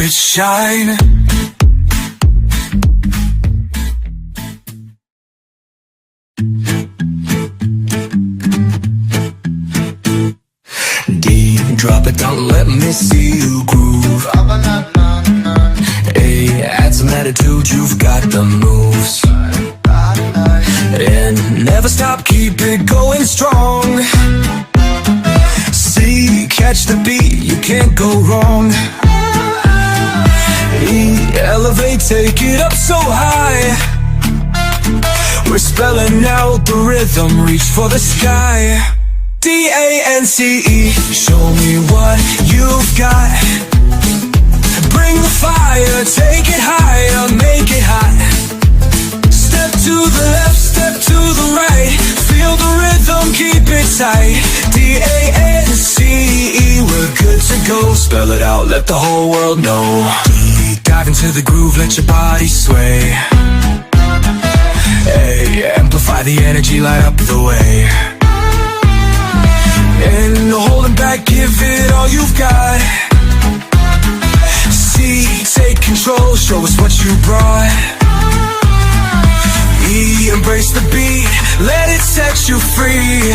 spirit shine. D, drop it down, let me see you groove. A, add some attitude, you've got the moves. And never stop, keep it going strong. C, catch the beat, you can't go wrong. E, elevate, take it up so high. We're spelling out the rhythm, reach for the sky. D-A-N-C-E, show me what you've got. Bring the fire, take it higher, make it hot. Step to the left, step to the right. Feel the rhythm, keep it tight. D-A-N-C-E, we're good to go. Spell it out, let the whole world know. D, dive into the groove, let your body sway. A, amplify the energy, light up the way. And no holding back, give it all you've got. C, take control, show us what you brought. E, embrace the beat, let it set you free.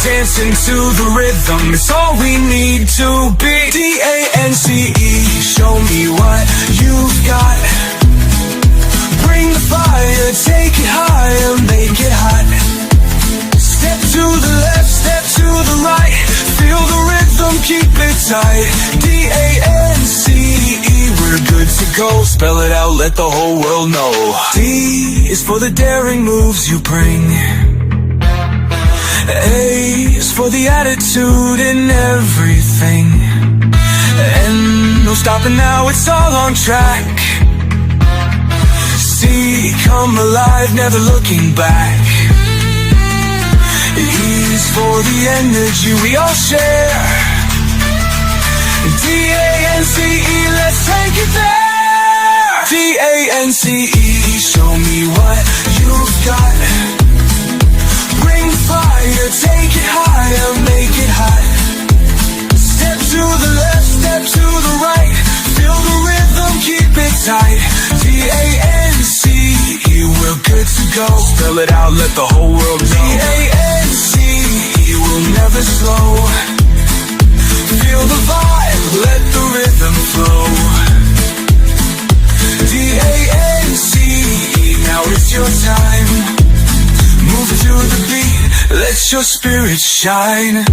Dancing to the rhythm, it's all we need to be. D-A-N-C-E, show me what you've got. Bring the fire, take it higher, make it hot. Step to the left, step to the right. Feel the rhythm, keep it tight. D-A-N-C-E, we're good to go. Spell it out, let the whole world know. D is for the daring moves you bring. A is for the attitude in everything. And no stopping now, it's all on track. C, come alive, never looking back. E's for the energy we all share. D-A-N-C-E, let's take it there. D-A-N-C-E, show me what you've got. Bring the fire, take it higher, make it hot. Step to the left, step to the right. Feel the rhythm, keep it tight. D-A-N-C-E, we're good to go. Spell it out, let the whole world know. D-A-N-C-E, we'll never slow. Feel the vibe, let the rhythm flow. D-A-N-C-E, now it's your time. Move to the beat, let your spirit shine.